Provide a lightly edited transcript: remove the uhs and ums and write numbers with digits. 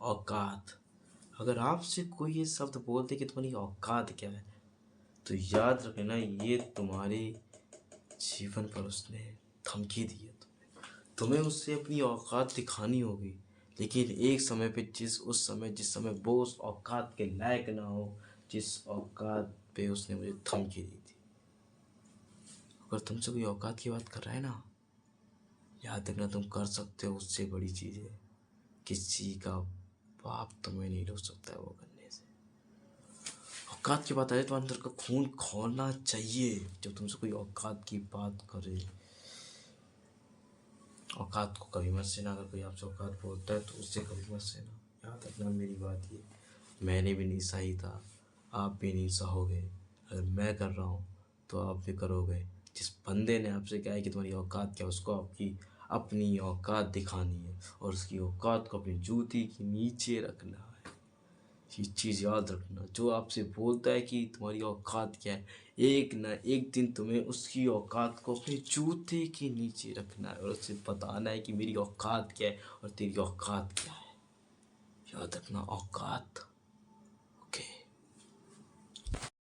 औकात। अगर आपसे कोई ये शब्द बोलते कि तुम्हारी औकात क्या है, तो याद रखना ये तुम्हारे जीवन पर उसने धमकी दी है। तुम्हें उससे अपनी औकात दिखानी होगी, लेकिन एक समय पे जिस समय वो उस औकात के लायक ना हो, जिस औकात पे उसने मुझे धमकी दी थी। अगर तुमसे कोई औकात की बात कर रहा है ना, याद रखना तुम कर सकते हो उससे बड़ी चीज़ें। किसी का बाप तुम्हें नहीं रोक सकता है वो करने से। औकात की बात आए तो अंदर का खून खौलना चाहिए जब तुमसे कोई औकात की बात करे। औकात को कभी मत सेना। अगर कोई आपसे औकात बोलता है तो उससे कभी मत सेना। याद रखना मेरी बात ये, मैंने भी नहीं सही था, आप भी नहीं सहोगे। अगर मैं कर रहा हूँ तो आप भी करोगे। जिस बंदे ने आपसे कहा है कि तुम्हारी औकात क्या है, उसको आपकी अपनी औकात दिखानी है और उसकी औकात को अपनी जूती के नीचे रखना है। ये चीज़ याद रखना, जो आपसे बोलता है कि तुम्हारी औकात क्या है, एक ना एक दिन तुम्हें उसकी औकात को अपने जूते के नीचे रखना है और उसे बताना है कि मेरी औकात क्या है और तेरी औकात क्या है। याद रखना, औकात।